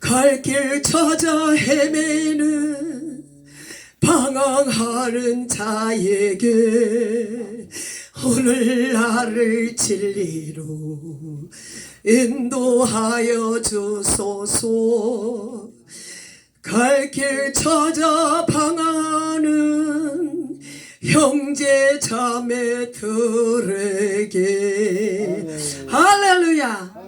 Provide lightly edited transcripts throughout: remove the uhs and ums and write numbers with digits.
갈 길 찾아 헤매는 방황하는 자에게 오늘 나를 진리로 인도하여 주소서. 갈 길 찾아 방황하는 형제 자매들에게 할렐루야.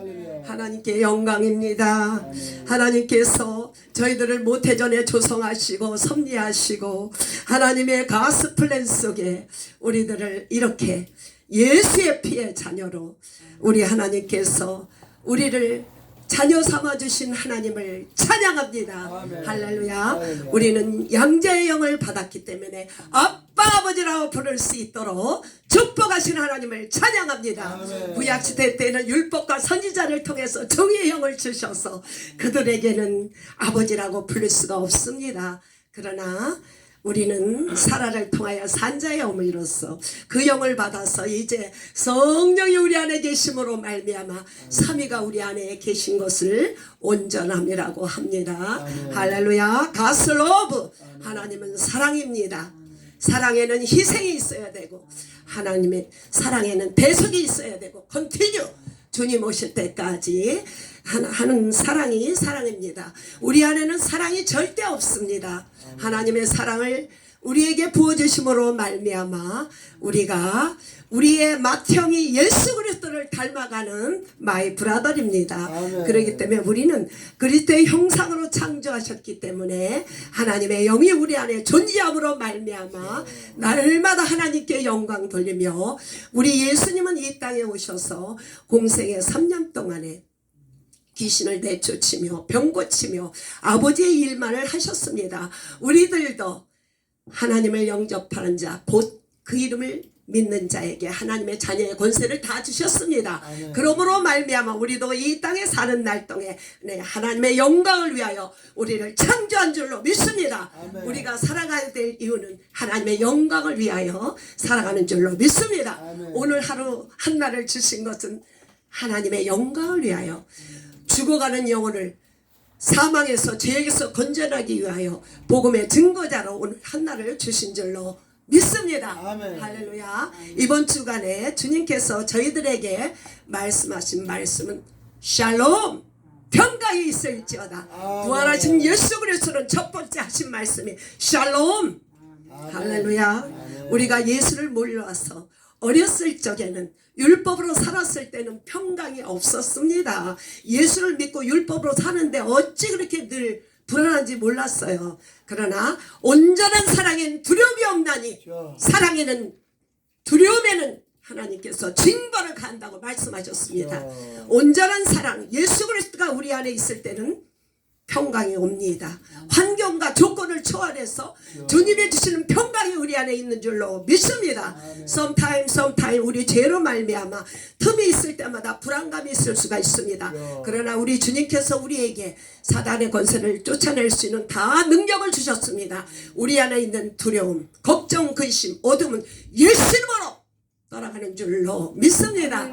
하나님께 영광입니다. 하나님께서 저희들을 모태전에 조성하시고 섭리하시고 하나님의 가스 플랜 속에 우리들을 이렇게 예수의 피의 자녀로 우리 하나님께서 우리를 자녀 삼아주신 하나님을 찬양합니다. 아멘. 할렐루야. 아멘. 우리는 양자의 영을 받았기 때문에 아빠 아버지라고 부를 수 있도록 축복하신 하나님을 찬양합니다. 아멘. 구약시대 때는 율법과 선지자를 통해서 정의의 영을 주셔서 그들에게는 아버지라고 부를 수가 없습니다. 그러나 우리는 사라를 통하여 산자의 어머니로서 그 영을 받아서 이제 성령이 우리 안에 계심으로 말미암아 삼위가 우리 안에 계신 것을 온전함이라고 합니다. 아멘. 할렐루야. 가스 러브. 하나님은 사랑입니다. 사랑에는 희생이 있어야 되고 하나님의 사랑에는 대속이 있어야 되고 컨티뉴 주님 오실 때까지 하는 사랑이 사랑입니다. 우리 안에는 사랑이 절대 없습니다. 하나님의 사랑을 우리에게 부어주심으로 말미암아 우리가 우리의 맏형이 예수 그리스도를 닮아가는 마이 브라더입니다. 그렇기 때문에 우리는 그리스도의 형상으로 창조하셨기 때문에 하나님의 영이 우리 안에 존재함으로 말미암아 날마다 하나님께 영광 돌리며 우리 예수님은 이 땅에 오셔서 공생의 3년 동안에 귀신을 내쫓으며 병 고치며 아버지의 일만을 하셨습니다. 우리들도 하나님을 영접하는 자 곧 그 이름을 믿는 자에게 하나님의 자녀의 권세를 다 주셨습니다. 아멘. 그러므로 말미암아 우리도 이 땅에 사는 날 동에 하나님의 영광을 위하여 우리를 창조한 줄로 믿습니다. 아멘. 우리가 살아가야 될 이유는 하나님의 영광을 위하여 살아가는 줄로 믿습니다. 아멘. 오늘 하루 한날을 주신 것은 하나님의 영광을 위하여 죽어가는 영혼을 사망에서 죄에서 건져내기 위하여 복음의 증거자로 오늘 한날을 주신 줄로 믿습니다. 아멘. 할렐루야. 아멘. 이번 주간에 주님께서 저희들에게 말씀하신 말씀은 샬롬 평강이 있을지어다. 아멘. 부활하신 예수 그리스도는 첫 번째 하신 말씀이 샬롬. 아멘. 할렐루야. 아멘. 우리가 예수를 몰라서 어렸을 적에는 율법으로 살았을 때는 평강이 없었습니다. 예수를 믿고 율법으로 사는데 어찌 그렇게 늘 불안한지 몰랐어요. 그러나 온전한 사랑엔 두려움이 없나니 사랑에는 두려움에는 하나님께서 징벌을 간다고 말씀하셨습니다. 온전한 사랑 예수 그리스도가 우리 안에 있을 때는 평강이 옵니다. 환경과 조건을 초월해서 주님이 주시는 평강이 우리 안에 있는 줄로 믿습니다. sometime 우리 죄로 말미암아 틈이 있을 때마다 불안감이 있을 수가 있습니다. 그러나 우리 주님께서 우리에게 사단의 권세를 쫓아낼 수 있는 다 능력을 주셨습니다. 우리 안에 있는 두려움, 걱정, 근심, 어둠은 예수 이름으로 떠나가는 줄로 믿습니다.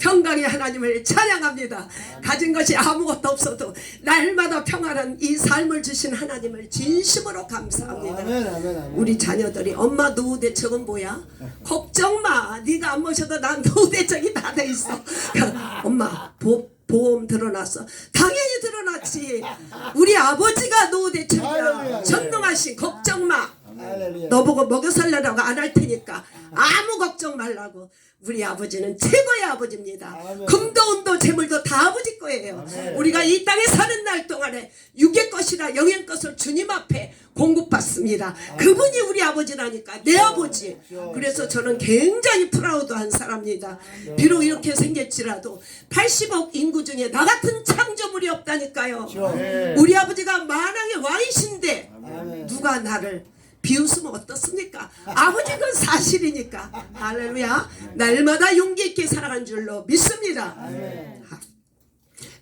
평강의 하나님을 찬양합니다. 가진 것이 아무것도 없어도 날마다 평안한 이 삶을 주신 하나님을 진심으로 감사합니다. 우리 자녀들이 엄마 노후 대책은 뭐야? 걱정 마. 네가 안 모셔도 난 노후 대책이 다 돼 있어. 엄마 보험 드러났어. 당연히 드러났지. 우리 아버지가 노후 대책이야. 전능하신 걱정 마. 너보고 먹여 살려라고 안 할 테니까 아무 걱정 말라고. 우리 아버지는 최고의 아버지입니다. 아멘. 금도 은도 재물도 다 아버지 거예요. 아멘. 우리가 이 땅에 사는 날 동안에 육의 것이라 영의 것을 주님 앞에 공급받습니다. 아멘. 그분이 우리 아버지라니까 내 아버지. 그래서 저는 굉장히 프라우드한 사람입니다. 비록 이렇게 생겼지라도 80억 인구 중에 나 같은 창조물이 없다니까요. 우리 아버지가 만왕의 왕이신데 누가 나를 비웃으면 어떻습니까? 아버지 건 사실이니까. 할렐루야. 날마다 용기 있게 살아간 줄로 믿습니다. 아멘.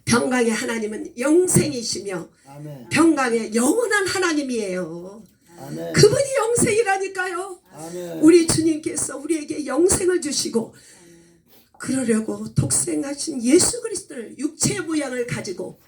평강의 하나님은 영생이시며 아멘. 평강의 영원한 하나님이에요. 아멘. 그분이 영생이라니까요. 아멘. 우리 주님께서 우리에게 영생을 주시고 그러려고 독생하신 예수 그리스도를 육체의 모양을 가지고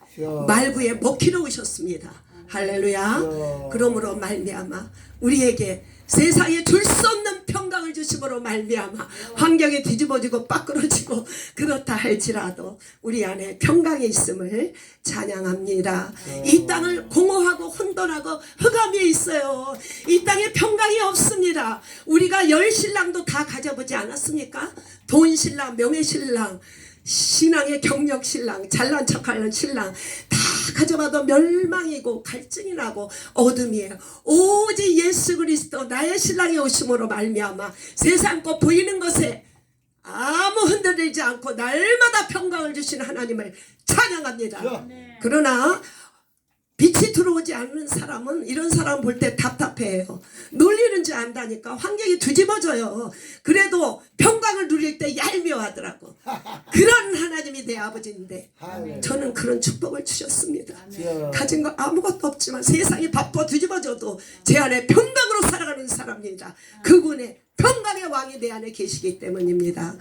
말구에 먹히러 오셨습니다. 할렐루야. 그러므로 말미암아 우리에게 세상에 줄 수 없는 평강을 주심으로 말미암아 환경이 뒤집어지고 빠꾸러지고 그렇다 할지라도 우리 안에 평강이 있음을 찬양합니다. 이 땅을 공허하고 혼돈하고 흑암에 있어요. 이 땅에 평강이 없습니다. 우리가 10신랑도 다 가져보지 않았습니까? 돈 신랑, 명예 신랑, 신앙의 경력 신랑, 잘난 척하는 신랑 다 가져봐도 멸망이고 갈증이 나고 어둠이에요. 오직 예수 그리스도 나의 신랑이 오심으로 말미암아 세상 것 보이는 것에 아무 흔들리지 않고 날마다 평강을 주시는 하나님을 찬양합니다. 그러나 빛이 들어오지 않는 사람은 이런 사람 볼 때 답답해요. 놀리는 줄 안다니까. 환경이 뒤집어져요. 그래도 평강을 누릴 때 얄미워하더라고. 그런 하나님이 내 아버지인데 저는 그런 축복을 주셨습니다. 가진 거 아무것도 없지만 세상이 바빠 뒤집어져도 제 안에 평강으로 살아가는 사람입니다. 그분의 평강의 왕이 내 안에 계시기 때문입니다.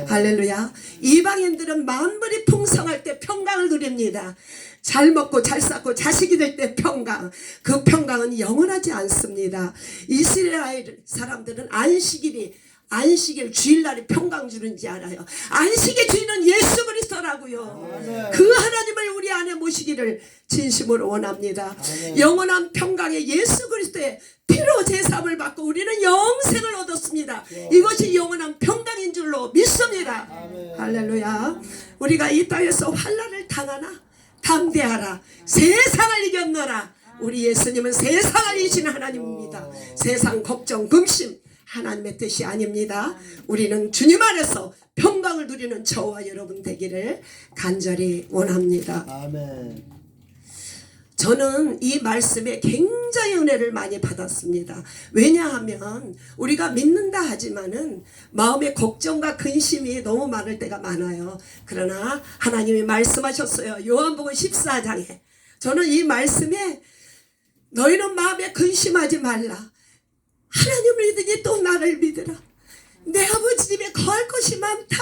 할렐루야. 이방인들은 만물이 풍성할 때 평강을 누립니다. 잘 먹고 잘 쌓고 자식이 될 때 평강. 그 평강은 영원하지 않습니다. 이스라엘 사람들은 안식일 주일날이 평강 주는지 알아요. 안식의 주인은 예수 그리스도라고요. 그 하나님을 우리 안에 모시기를 진심으로 원합니다. 영원한 평강의 예수 그리스도의 피로 제사함을 받고 우리는 영생을 얻었습니다. 이것이 영원한 평강인 줄로 믿습니다. 할렐루야. 우리가 이 땅에서 환난을 당하나 담대하라. 세상을 이겼노라. 우리 예수님은 세상을 이기신 하나님입니다. 세상 걱정 근심 하나님의 뜻이 아닙니다. 우리는 주님 안에서 평강을 누리는 저와 여러분 되기를 간절히 원합니다. 아멘. 저는 이 말씀에 굉장히 은혜를 많이 받았습니다. 왜냐하면 우리가 믿는다 하지만은 마음에 걱정과 근심이 너무 많을 때가 많아요. 그러나 하나님이 말씀하셨어요. 요한복음 14장에 저는 이 말씀에 너희는 마음에 근심하지 말라. 하나님을 믿으니 또 나를 믿으라. 내 아버지 집에 거할 것이 많다.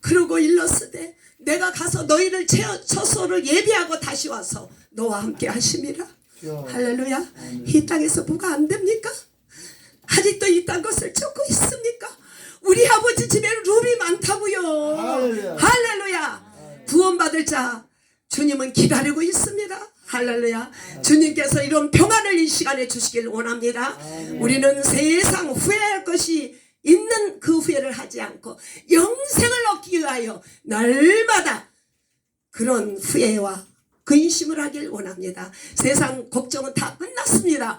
그러고 일렀으되 내가 가서 너희를 처소를 예비하고 다시 와서 너와 함께 하심이라. 할렐루야. 이 땅에서 뭐가 안 됩니까? 아직도 이 땅 것을 쫓고 있습니까? 우리 아버지 집에는 룸이 많다고요. 할렐루야. 구원받을 자 주님은 기다리고 있습니다. 할렐루야. 주님께서 이런 평안을 이 시간에 주시길 원합니다. 우리는 세상 후회할 것이 있는 그 후회를 하지 않고 영생을 얻기 위하여 날마다 그런 후회와 근심을 하길 원합니다. 세상 걱정은 다 끝났습니다.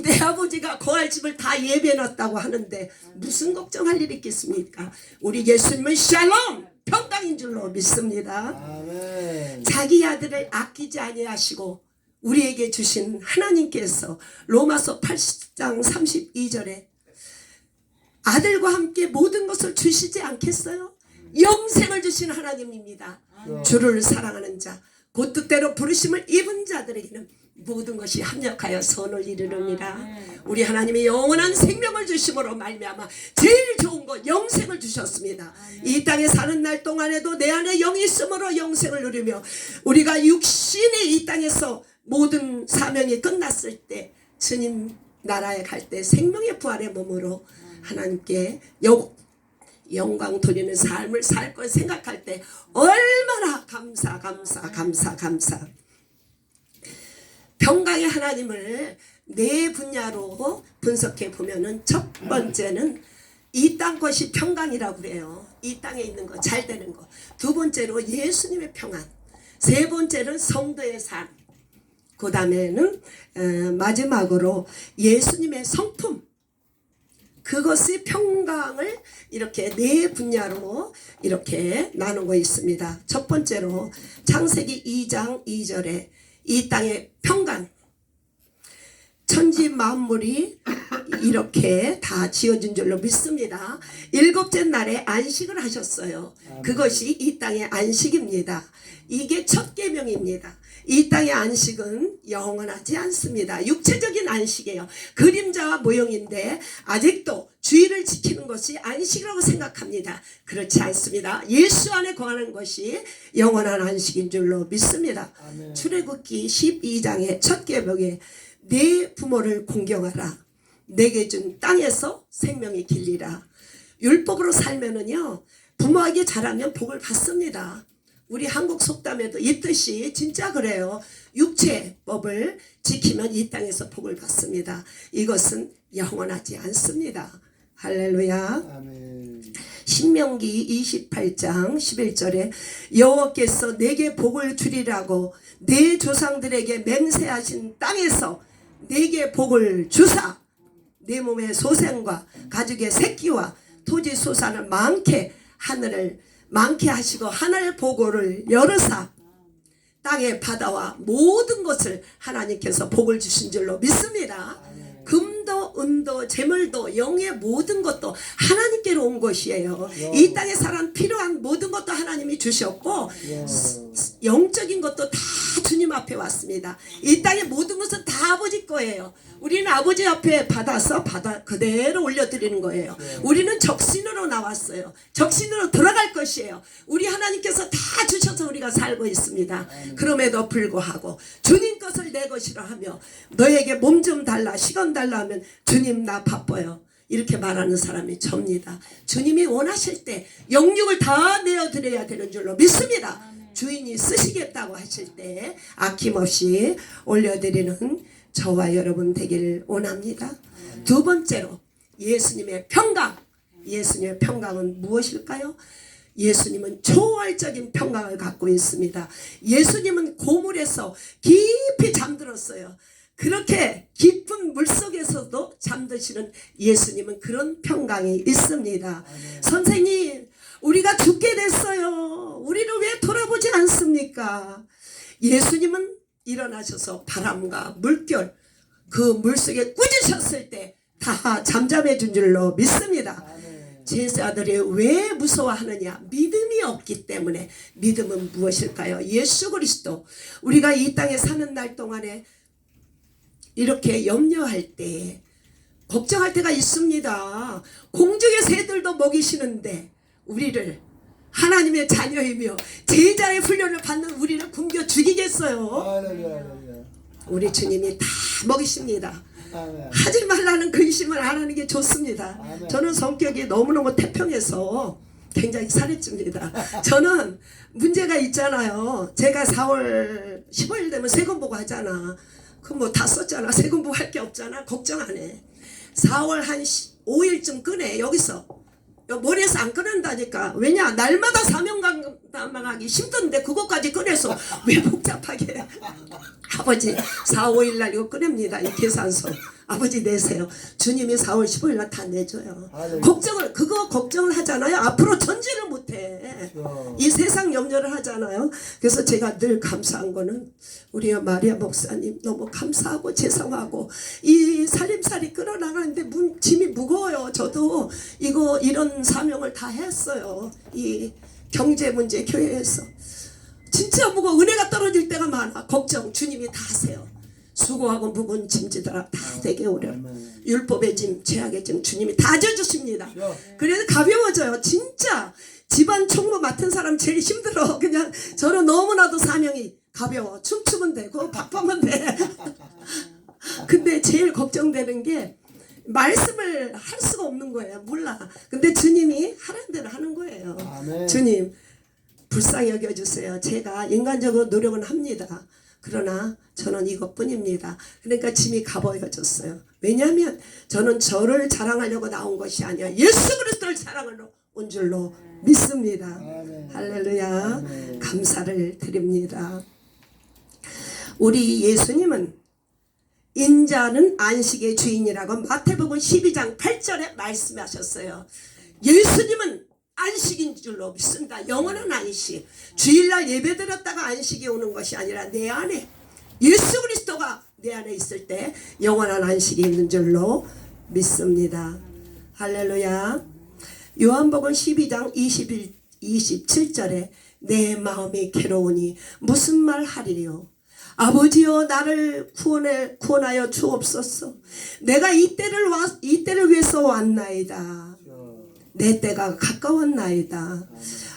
내 아버지가 거할 집을 다 예배해놨다고 하는데 무슨 걱정할 일이 있겠습니까? 우리 예수님은 샬롬 평강인 줄로 믿습니다. 아멘. 자기 아들을 아끼지 아니하시고 우리에게 주신 하나님께서 로마서 8장 32절에 아들과 함께 모든 것을 주시지 않겠어요? 영생을 주신 하나님입니다. 주를 사랑하는 자, 곧 뜻대로 부르심을 입은 자들에게는 모든 것이 합력하여 선을 이루느니라. 우리 하나님이 영원한 생명을 주심으로 말미암아 제일 좋은 것 영생을 주셨습니다. 이 땅에 사는 날 동안에도 내 안에 영이 있으므로 영생을 누리며 우리가 육신이 이 땅에서 모든 사명이 끝났을 때 주님 나라에 갈 때 생명의 부활의 몸으로 하나님께 영광 돌리는 삶을 살 걸 생각할 때 얼마나 감사. 평강의 하나님을 네 분야로 분석해 보면은 첫 번째는 이 땅 것이 평강이라고 그래요. 이 땅에 있는 거, 잘 되는 거. 두 번째로 예수님의 평안. 세 번째는 성도의 삶. 그 다음에는 마지막으로 예수님의 성품. 그것의 평강을 이렇게 네 분야로 이렇게 나누고 있습니다. 첫 번째로 창세기 2장 2절에 이 땅의 평강. 천지 만물이 이렇게 다 지어진 줄로 믿습니다. 일곱째 날에 안식을 하셨어요. 그것이 이 땅의 안식입니다. 이게 첫 계명입니다. 이 땅의 안식은 영원하지 않습니다. 육체적인 안식이에요. 그림자와 모형인데 아직도 주의를 지키는 것이 안식이라고 생각합니다. 그렇지 않습니다. 예수 안에 거하는 것이 영원한 안식인 줄로 믿습니다. 아멘. 출애굽기 12장의 첫 계명에 내 부모를 공경하라. 내게 준 땅에서 생명이 길리라. 율법으로 살면은요, 부모에게 잘하면 복을 받습니다. 우리 한국 속담에도 있듯이 진짜 그래요. 육체법을 지키면 이 땅에서 복을 받습니다. 이것은 영원하지 않습니다. 할렐루야. 아멘. 신명기 28장 11절에 여호와께서 내게 복을 주리라고 내 조상들에게 맹세하신 땅에서 내게 복을 주사 내 몸의 소생과 가죽의 새끼와 토지 소산을 많게 하늘을 많게 하시고 하늘 보고를 열으사 땅의 바다와 모든 것을 하나님께서 복을 주신 줄로 믿습니다. 금도 은도 재물도 영의 모든 것도 하나님께로 온 것이에요. 이 땅에 사람 필요한 모든 것도 하나님이 주셨고 영적인 것도 다 주님 앞에 왔습니다. 이 땅의 모든 것은 다 아버지 거예요. 우리는 아버지 앞에 받아서 받아 그대로 올려드리는 거예요. 우리는 적신으로 나왔어요. 적신으로 들어갈 것이에요. 우리 하나님께서 다 주셔서 우리가 살고 있습니다. 그럼에도 불구하고 주님 것을 내 것이라 하며 너에게 몸 좀 달라 시간 달라 하면 주님 나 바빠요. 이렇게 말하는 사람이 접니다. 주님이 원하실 때 영육을 다 내어드려야 되는 줄로 믿습니다. 주인이 쓰시겠다고 하실 때 아낌없이 올려드리는 저와 여러분 되기를 원합니다. 두 번째로 예수님의 평강. 예수님의 평강은 무엇일까요? 예수님은 초월적인 평강을 갖고 있습니다. 예수님은 고물에서 깊이 잠들었어요. 그렇게 깊은 물속에서도 잠드시는 예수님은 그런 평강이 있습니다. 선생님, 우리가 죽게 됐어요. 우리를 왜 돌아보지 않습니까? 예수님은 일어나셔서 바람과 물결 그 물속에 꾸짖으셨을 때 다 잠잠해 준 줄로 믿습니다. 제자들이 왜 무서워하느냐? 믿음이 없기 때문에. 믿음은 무엇일까요? 예수 그리스도. 우리가 이 땅에 사는 날 동안에 이렇게 염려할 때 걱정할 때가 있습니다. 공중의 새들도 먹이시는데 우리를 하나님의 자녀이며 제자의 훈련을 받는 우리를 굶겨 죽이겠어요? 할렐루야. 우리 주님이 다 먹이십니다. 아멘. 하지 말라는 근심을 안 하는 게 좋습니다. 아멘. 저는 성격이 너무너무 태평해서 굉장히 살해줍니다. 저는 문제가 있잖아요. 제가 4월 15일 되면 세금 보고 하잖아. 그럼 뭐 다 썼잖아. 세금 보고 할 게 없잖아. 걱정 안 해. 4월 한 5일쯤 꺼내. 여기서 머리에서 안 꺼낸다니까. 왜냐? 날마다 사명 감당하기 힘든데 그것까지 꺼내서 왜 복잡하게 해? 아버지 4, 5일 날 이거 꺼냅니다. 이 계산서 아버지 내세요. 주님이 4월 15일 날 다 내줘요. 그거 걱정을 하잖아요. 앞으로 전진을 못해. 이 세상 염려를 하잖아요. 그래서 제가 늘 감사한 거는 우리 마리아 목사님 너무 감사하고 죄송하고 이 살림살이 끌어나가는데 짐이 무거워요. 저도 이런 사명을 다 했어요. 이 경제 문제 교회에서 진짜 무거워. 은혜가 떨어질 때가 많아. 걱정 주님이 다 하세요. 수고하고 무거운 짐지더라 다 되게 오려. 율법의 짐, 죄악의 짐 주님이 다 져주십니다. 그래서 가벼워져요. 진짜 집안 총무 맡은 사람 제일 힘들어. 그냥 저는 너무나도 사명이 가벼워. 춤추면 되고 밥하면 돼. 근데 제일 걱정되는 게 말씀을 할 수가 없는 거예요. 몰라. 근데 주님이 하라는 대로 하는 거예요. 아멘. 주님 불쌍히 여겨주세요. 제가 인간적으로 노력은 합니다. 그러나 저는 이것뿐입니다. 그러니까 짐이 가벼워졌어요. 왜냐하면 저는 저를 자랑하려고 나온 것이 아니라 예수 그리스도를 자랑하러 온 줄로 믿습니다. 아멘. 할렐루야. 아멘. 감사를 드립니다. 우리 예수님은 인자는 안식의 주인이라고 마태복음 12장 8절에 말씀하셨어요. 예수님은 안식인 줄로 믿습니다. 영원한 안식. 주일날 예배 드렸다가 안식이 오는 것이 아니라 내 안에 예수 그리스도가 내 안에 있을 때 영원한 안식이 있는 줄로 믿습니다. 할렐루야. 요한복음 12장 27절에 내 마음이 괴로우니 무슨 말 하리요. 아버지여 나를 구원하여 주옵소서. 내가 이 때를 위해서 왔나이다. 내 때가 가까웠나이다.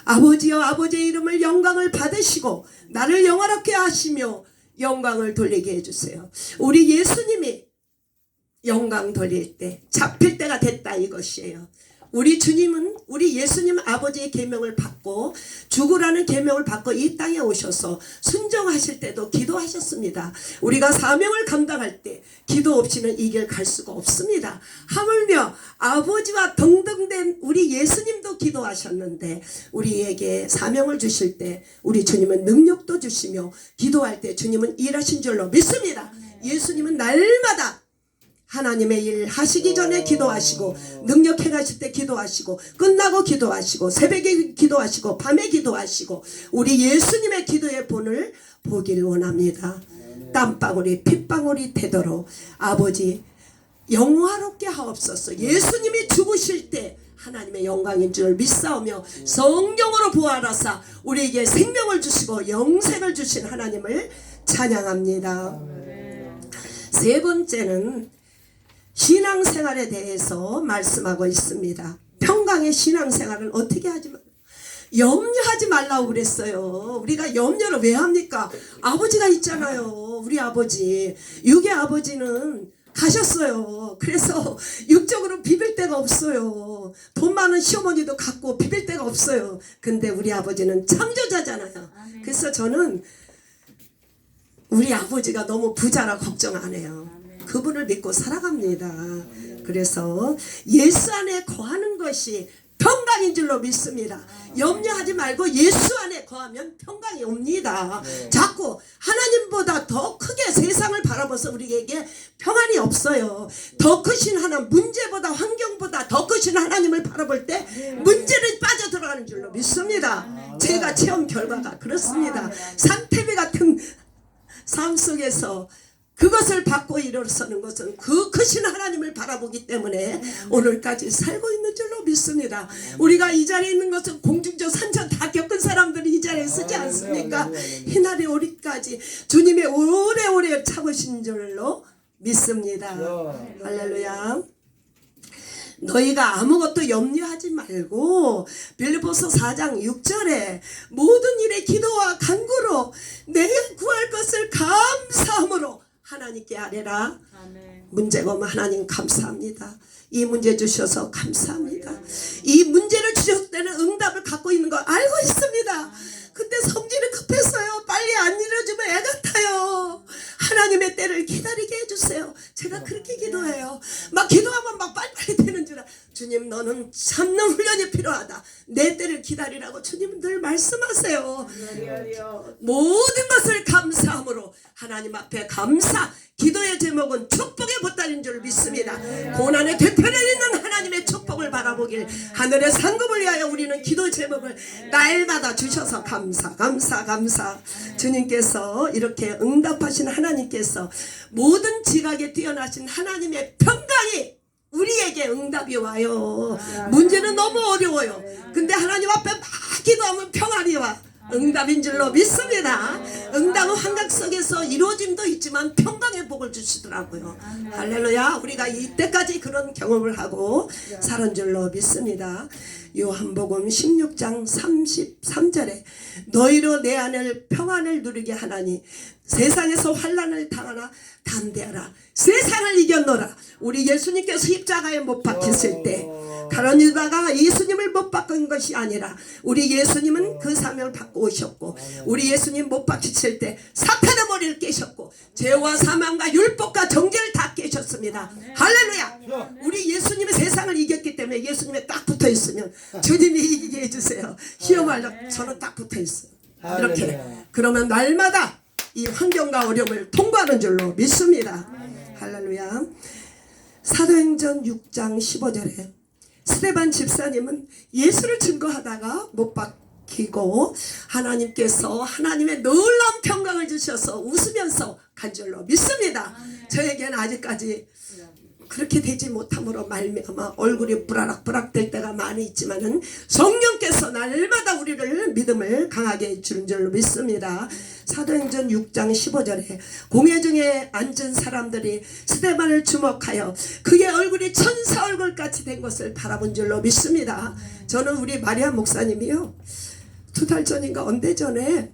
아버지여 아버지의 이름을 영광을 받으시고 나를 영화롭게 하시며 영광을 돌리게 해주세요. 우리 예수님이 영광 돌릴 때 잡힐 때가 됐다 이것이에요. 우리 주님은 우리 예수님 아버지의 계명을 받고 죽으라는 계명을 받고 이 땅에 오셔서 순종하실 때도 기도하셨습니다. 우리가 사명을 감당할 때 기도 없이는 이 길 갈 수가 없습니다. 하물며 아버지와 동등된 우리 예수님도 기도하셨는데 우리에게 사명을 주실 때 우리 주님은 능력도 주시며 기도할 때 주님은 일하신 줄로 믿습니다. 예수님은 날마다 하나님의 일 하시기 전에 기도하시고 능력 행하실 때 기도하시고 끝나고 기도하시고 새벽에 기도하시고 밤에 기도하시고 우리 예수님의 기도의 본을 보기를 원합니다. 땀방울이 핏방울이 되도록 아버지 영화롭게 하옵소서. 예수님이 죽으실 때 하나님의 영광인 줄 믿사오며 성령으로 부활하사 우리에게 생명을 주시고 영생을 주신 하나님을 찬양합니다. 세 번째는 신앙생활에 대해서 말씀하고 있습니다. 평강의 신앙생활은 어떻게 하지 말라? 염려하지 말라고 그랬어요. 우리가 염려를 왜 합니까? 아버지가 있잖아요. 우리 아버지. 육의 아버지는 가셨어요. 그래서 육적으로 비빌 데가 없어요. 돈 많은 시어머니도 갖고 비빌 데가 없어요. 근데 우리 아버지는 창조자잖아요. 그래서 저는 우리 아버지가 너무 부자라 걱정 안 해요. 그분을 믿고 살아갑니다. 그래서 예수 안에 거하는 것이 평강인 줄로 믿습니다. 염려하지 말고 예수 안에 거하면 평강이 옵니다. 자꾸 하나님보다 더 크게 세상을 바라봐서 우리에게 평안이 없어요. 더 크신 하나님, 문제보다 환경보다 더 크신 하나님을 바라볼 때 문제는 빠져들어가는 줄로 믿습니다. 제가 체험 결과가 그렇습니다. 산태비 같은 삶 속에서 그것을 받고 일어서는 것은 그 크신 하나님을 바라보기 때문에 오늘까지 살고 있는 줄로 믿습니다. 우리가 이 자리에 있는 것은 공중전 산전 다 겪은 사람들이 이 자리에 쓰지 않습니까? 이날이 오리까지 주님의 오래오래 참으신 줄로 믿습니다. 할렐루야. 너희가 아무것도 염려하지 말고 빌립보서 4장 6절에 모든 일에 기도와 간구로 내가 구할 것을 감사함으로 하나님께 아뢰라. 문제가 오면 하나님 감사합니다. 이 문제 주셔서 감사합니다. 이 문제를 주셨을 때는 응답을 갖고 있는 거 알고 있습니다. 근데 성질이 급했어요. 빨리 안 이루어지면 애 같아요. 하나님의 때를 기다리게 해주세요. 제가 그렇게 기도해요. 막 기도하면 막 빨리빨리 되는 줄 알아. 주님 너는 참는 훈련이 필요하다. 내 때를 기다리라고 주님은 늘 말씀하세요. 모든 것을 감사함으로 하나님 앞에 감사. 기도의 제목은 축복의 보따리인 줄 믿습니다. 고난의 되편에 있는 하나님의 축복을 바라보길 하늘의 상급을 위하여 우리는 기도 제목을 날마다 주셔서 감사 감사 감사. 주님께서 이렇게 응답하신 하나님께서 모든 지각에 뛰어나신 하나님의 평강이 우리에게 응답이 와요. 문제는 너무 어려워요. 근데 하나님 앞에 막 기도하면 평안이 와. 응답인 줄로 믿습니다. 응답은 환각 속에서 이루어짐도 있지만 평강의 복을 주시더라고요. 할렐루야. 우리가 이때까지 그런 경험을 하고 살은 줄로 믿습니다. 요한복음 16장 33절에 너희로 내 안을 평안을 누리게 하나니 세상에서 환난을 당하나 담대하라. 세상을 이겼노라. 우리 예수님께서 십자가에 못 박혔을 때 가론 유다가 예수님을 못 박은 것이 아니라 우리 예수님은 그 사명을 받고 오셨고 우리 예수님 못 박히실 때 사탄의 머리를 깨셨고 죄와 사망과 율법과 정죄를 다 깨셨습니다. 할렐루야. 우리 예수님이 세상을 이겼기 때문에 예수님에 딱 붙어있으면 주님이 이기게 해주세요. 시험하려 저는 딱 붙어있어요. 이렇게 그러면 날마다 이 환경과 어려움을 통과하는 줄로 믿습니다. 할렐루야. 사도행전 6장 15절에 스데반 집사님은 예수를 증거하다가 못 박혀 바뀌고 하나님께서 하나님의 놀라운 평강을 주셔서 웃으면서 간 줄로 믿습니다. 저에게는 아직까지 그렇게 되지 못함으로 말미암아 얼굴이 부라락부락 될 때가 많이 있지만은 성령께서 날마다 우리를 믿음을 강하게 해주는 줄로 믿습니다. 사도행전 6장 15절에 공회 중에 앉은 사람들이 스데반을 주목하여 그의 얼굴이 천사 얼굴같이 된 것을 바라본 줄로 믿습니다. 저는 우리 마리아 목사님이요 2달 전인가 언제 전에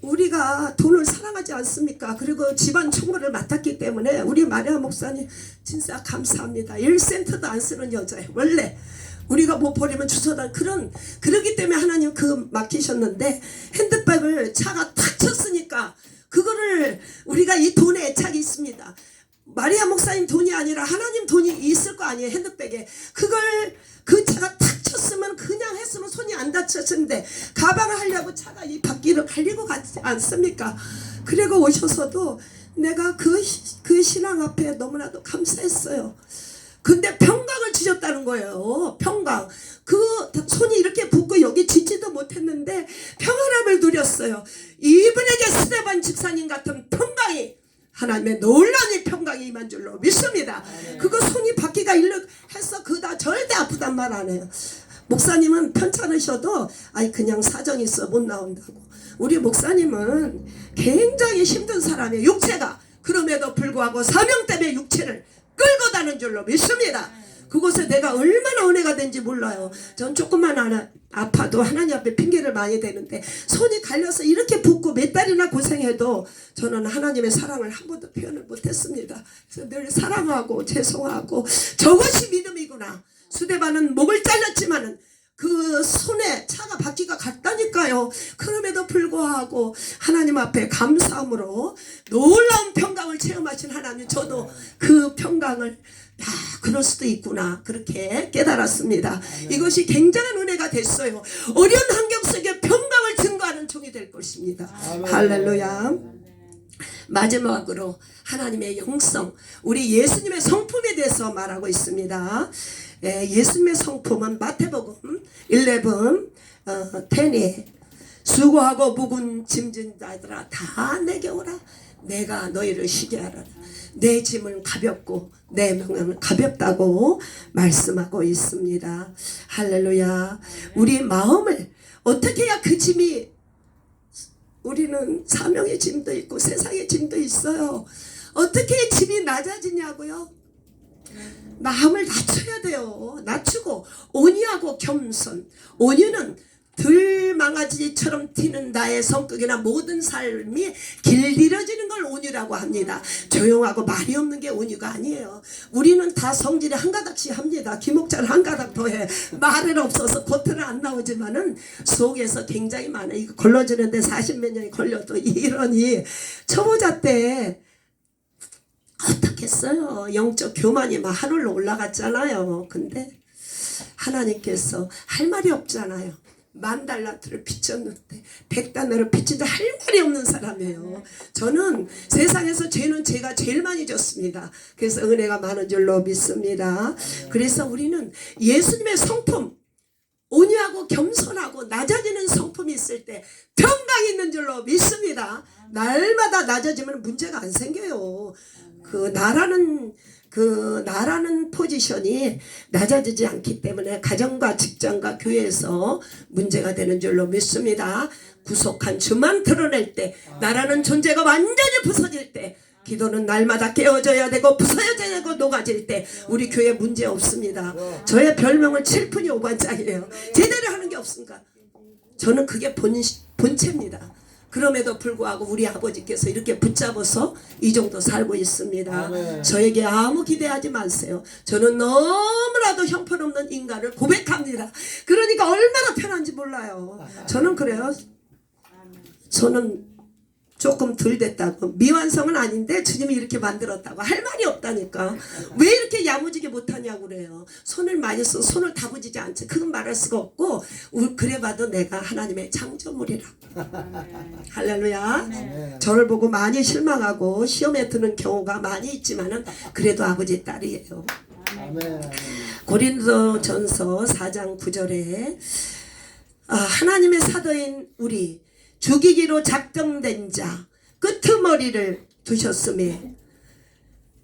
우리가 돈을 사랑하지 않습니까? 그리고 집안 총무를 맡았기 때문에 우리 마리아 목사님 진짜 감사합니다. 1센트도 안 쓰는 여자예요. 원래 우리가 뭐 버리면 주워다 그러기 때문에 하나님 맡기셨는데 핸드백을 차가 탁 쳤으니까 그거를 우리가 이 돈에 애착이 있습니다. 마리아 목사님 돈이 아니라 하나님 돈이 있을 거 아니에요. 핸드백에 그 차가 탁 쳤으면 그냥 했으면 손이 안 다쳤는데 가방을 하려고 차가 이 바퀴를 갈리고 가지 않습니까? 그리고 오셔서도 내가 그 신앙 앞에 너무나도 감사했어요. 근데 평강을 주셨다는 거예요. 평강. 그 손이 이렇게 붓고 여기 짖지도 못했는데 평안함을 누렸어요. 이분에게 스데반 집사님 같은 평강이 하나님의 놀라운 평강이 임한 줄로 믿습니다. 그거 손이 바퀴가 해서 그다 절대 아프단 말 안 해요. 목사님은 편찮으셔도 아니 그냥 사정이 있어 못 나온다고. 우리 목사님은 굉장히 힘든 사람이에요. 육체가. 그럼에도 불구하고 사명 때문에 육체를 끌고 다는 줄로 믿습니다. 그곳에 내가 얼마나 은혜가 된지 몰라요. 전 조금만 아파도 하나님 앞에 핑계를 많이 대는데 손이 갈려서 이렇게 붓고 몇 달이나 고생해도 저는 하나님의 사랑을 한 번도 표현을 못했습니다. 그래서 늘 사랑하고 죄송하고 저것이 믿음이구나. 스데반은 목을 잘렸지만은 그 손에 차가 바퀴가 갔다니까요. 그럼에도 불구하고 하나님 앞에 감사함으로 놀라운 평강을 체험하신 하나님, 저도 그 평강을 그럴 수도 있구나 그렇게 깨달았습니다. 이것이 굉장한 은혜가 됐어요. 어려운 환경 속에 평강을 증거하는 종이 될 것입니다. 할렐루야. 마지막으로 하나님의 영성, 우리 예수님의 성품에 대해서 말하고 있습니다. 예수님의 성품은 마태복음 11 10에 수고하고 무거운 짐진 자들아 다 내게 오라. 내가 너희를 쉬게 하라. 내 짐은 가볍고 내 멍에는 가볍다고 말씀하고 있습니다. 할렐루야. 우리 마음을 어떻게 해야 그 짐이, 우리는 사명의 짐도 있고 세상의 짐도 있어요. 어떻게 짐이 낮아지냐고요? 마음을 낮춰야 돼요. 낮추고 온유하고 겸손. 온유는 들망아지처럼 튀는 나의 성격이나 모든 삶이 길들여지는 걸 온유라고 합니다. 조용하고 말이 없는 게 온유가 아니에요. 우리는 다 성질이 한 가닥씩 합니다. 김옥자는 한 가닥 더해. 말은 없어서 겉으로 안 나오지만은 속에서 굉장히 많아요. 이거 걸러지는데 40몇 년이 걸려도 이러니 초보자 때 어떻겠어요. 영적 교만이 막 하늘로 올라갔잖아요. 근데 하나님께서 할 말이 없잖아요. 10,000달란트를 빚졌는데 100달러를 빚진데 할 말이 없는 사람이에요. 저는 세상에서 죄는 제가 제일 많이 졌습니다. 그래서 은혜가 많은 줄로 믿습니다. 그래서 우리는 예수님의 성품, 온유하고 겸손하고 낮아지는 성품이 있을 때 평강이 있는 줄로 믿습니다. 날마다 낮아지면 문제가 안 생겨요. 그 나라는 포지션이 낮아지지 않기 때문에 가정과 직장과 교회에서 문제가 되는 줄로 믿습니다. 구속한 주만 드러낼 때, 나라는 존재가 완전히 부서질 때, 기도는 날마다 깨어져야 되고 부서져야 되고 녹아질 때 우리 교회 문제 없습니다. 저의 별명은 7푼이 5반짝이에요. 제대로 하는 게 없습니까? 저는 그게 본체입니다. 그럼에도 불구하고 우리 아버지께서 이렇게 붙잡아서 이 정도 살고 있습니다. 아멘. 저에게 아무 기대하지 마세요. 저는 너무나도 형편없는 인간을 고백합니다. 그러니까 얼마나 편한지 몰라요. 저는 그래요. 저는 조금 덜 됐다고, 미완성은 아닌데 주님이 이렇게 만들었다고 할 말이 없다니까. 왜 이렇게 야무지게 못하냐고 그래요. 손을 많이 써 손을 다부지지 않지. 그건 말할 수가 없고 그래봐도 내가 하나님의 창조물이라고. 할렐루야. 저를 보고 많이 실망하고 시험에 드는 경우가 많이 있지만은 그래도 아버지 딸이에요. 아멘. 고린도전서 4장 9절에 하나님의 사도인 우리 죽이기로 작정된 자 끄트머리를 두셨음에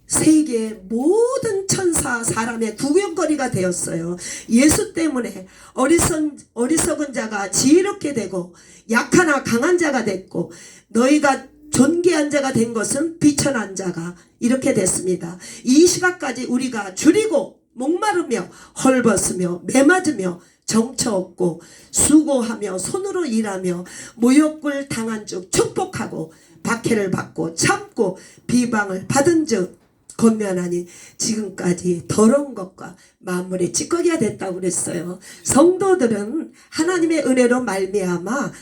세계의 모든 천사 사람의 구경거리가 되었어요. 예수 때문에 어리석은 자가 지혜롭게 되고 약하나 강한 자가 됐고 너희가 존귀한 자가 된 것은 비천한 자가 이렇게 됐습니다. 이 시각까지 우리가 줄이고 목마르며 헐벗으며 매맞으며 정처 없고 수고하며 손으로 일하며 모욕을 당한 즉 축복하고 박해를 받고 참고 비방을 받은 즉 권면하니 지금까지 더러운 것과 만물의 찌꺼기가 됐다고 그랬어요. 성도들은 하나님의 은혜로 말미암아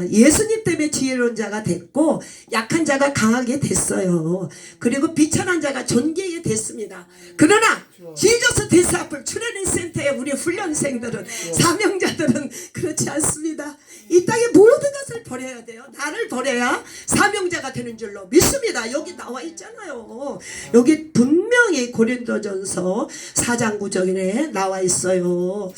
예수님 때문에 지혜로운 자가 됐고 약한 자가 강하게 됐어요. 그리고 비천한 자가 존귀하게 됐습니다. 그러나 지저스 디사플 트레이닝 센터의 우리 훈련생들은 사명자들은 그렇지 않습니다. 이 땅의 모든 것을 버려야 돼요. 나를 버려야 사명자가 되는 줄로 믿습니다. 여기 나와 있잖아요. 여기 분명히 고린도전서 4장 9절에 나와 있어요.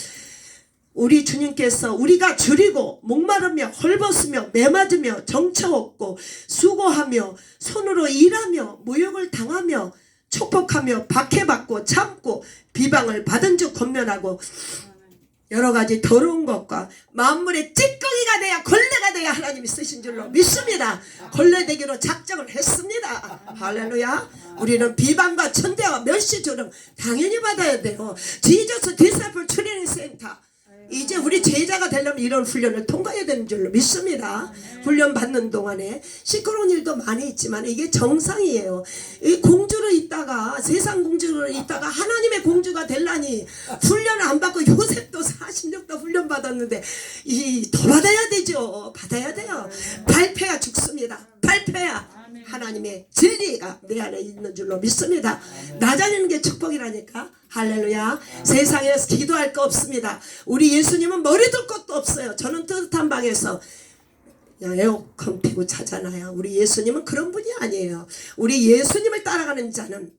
우리 주님께서 우리가 줄이고 목마르며 헐벗으며 매맞으며 정처 없고 수고하며 손으로 일하며 모욕을 당하며 축복하며 박해받고 참고 비방을 받은 즉 권면하고 여러 가지 더러운 것과 만물의 찌꺼기가 돼야 걸레가 돼야 하나님이 쓰신 줄로 믿습니다. 걸레 되기로 작정을 했습니다. 할렐루야. 우리는 비방과 천대와 멸시조롱 당연히 받아야 돼요. 지저스 디사플 트레이닝 센터 이제 우리 제자가 되려면 이런 훈련을 통과해야 되는 줄로 믿습니다. 훈련 받는 동안에 시끄러운 일도 많이 있지만 이게 정상이에요. 이 공주로 있다가 세상 공주로 있다가 하나님의 공주가 되려니 훈련을 안 받고 요셉도 46도 훈련 받았는데 더 받아야 되죠. 받아야 돼요. 발표야 죽습니다. 발표야 하나님의 진리가 내 안에 있는 줄로 믿습니다. 나자는 게 축복이라니까. 할렐루야. 세상에서 기도할 거 없습니다. 우리 예수님은 머리 둘 것도 없어요. 저는 뜨뜻한 방에서 그냥 에어컨 피고 자잖아요. 우리 예수님은 그런 분이 아니에요. 우리 예수님을 따라가는 자는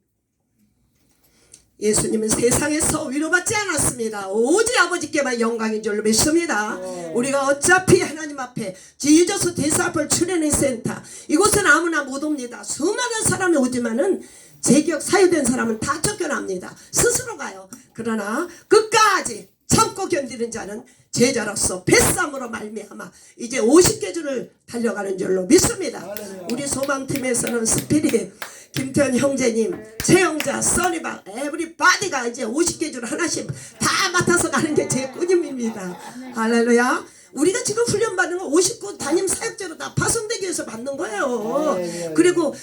예수님은 세상에서 위로받지 않았습니다. 오직 아버지께만 영광인 줄로 믿습니다. 우리가 어차피 하나님 앞에 지저스 디사플 트레이닝 센터 이곳은 아무나 못 옵니다. 수많은 사람이 오지만은 제격 사유된 사람은 다 쫓겨납니다. 스스로 가요. 그러나 끝까지 참고 견디는 자는 제자로서 뱃삼으로 말미암아 이제 50개주를 달려가는 줄로 믿습니다. 우리 소망팀에서는 스피릿 김태현 형제님, 최영자, 써니박, 에브리바디가 이제 50개주를 하나씩 다 맡아서 가는 게 제 꾸님입니다. 할렐루야. 우리가 지금 훈련받는 건 59 담임 사역자로 다 파송되기 위해서 받는 거예요. 그리고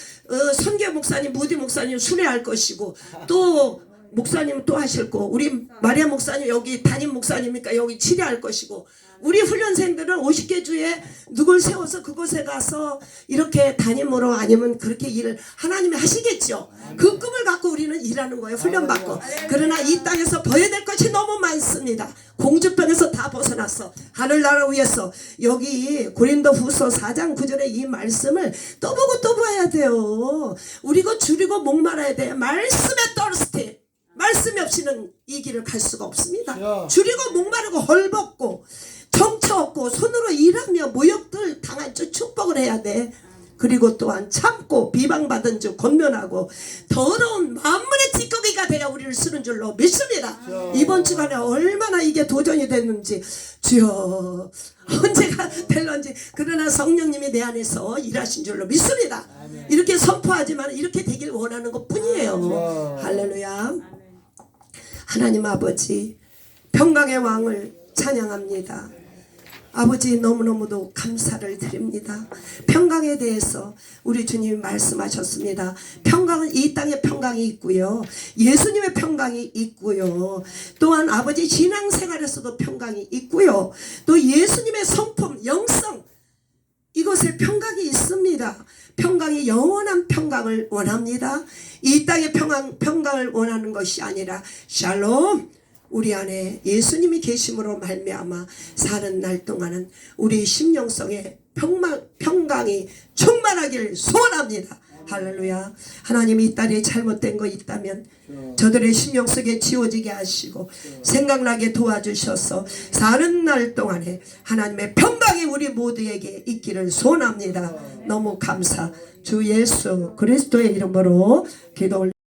선교 목사님, 무디 목사님 순회할 것이고 또 목사님 또 하실 거 우리 마리아 목사님 여기 담임 목사님이니까 여기 치료할 것이고 우리 훈련생들은 50개 주에 누굴 세워서 그곳에 가서 이렇게 담임으로 아니면 그렇게 일을 하나님이 하시겠죠. 그 꿈을 갖고 우리는 일하는 거예요. 훈련받고. 그러나 이 땅에서 버려야 될 것이 너무 많습니다. 공주병에서 다 벗어났어. 하늘나라 위에서 여기 고린도후서 4장 9절의 이 말씀을 또 보고 또 봐야 돼요. 우리가 줄이고 목말아야 돼. 말씀에 떨스티. 말씀이 없이는 이 길을 갈 수가 없습니다. 줄이고 목마르고 헐벗고 정처 없고 손으로 일하며 모욕들 당한 줄 축복을 해야 돼. 그리고 또한 참고 비방받은 줄 권면하고 더러운 만물의 찌꺼기가 되어 우리를 쓰는 줄로 믿습니다. 이번 주간에 얼마나 이게 도전이 됐는지 주여 언제가 될런지. 그러나 성령님이 내 안에서 일하신 줄로 믿습니다. 이렇게 선포하지만 이렇게 되길 원하는 것 뿐이에요. 할렐루야. 하나님 아버지 평강의 왕을 찬양합니다. 아버지 너무너무도 감사를 드립니다. 평강에 대해서 우리 주님이 말씀하셨습니다. 평강은 이 땅에 평강이 있고요. 예수님의 평강이 있고요. 또한 아버지 신앙생활에서도 평강이 있고요. 또 예수님의 성품, 영성 이곳에 평강이 있습니다. 평강이 영원한 평강을 원합니다. 이 땅의 평강을 원하는 것이 아니라 샬롬 우리 안에 예수님이 계심으로 말미암아 사는 날 동안은 우리 심령성에 평강이 충만하기를 소원합니다. 할렐루야. 하나님 이 딸이 잘못된 거 있다면 저들의 심령 속에 지워지게 하시고 생각나게 도와주셔서 사는 날 동안에 하나님의 평강이 우리 모두에게 있기를 소원합니다. 너무 감사. 주 예수 그리스도의 이름으로 기도 올립니다.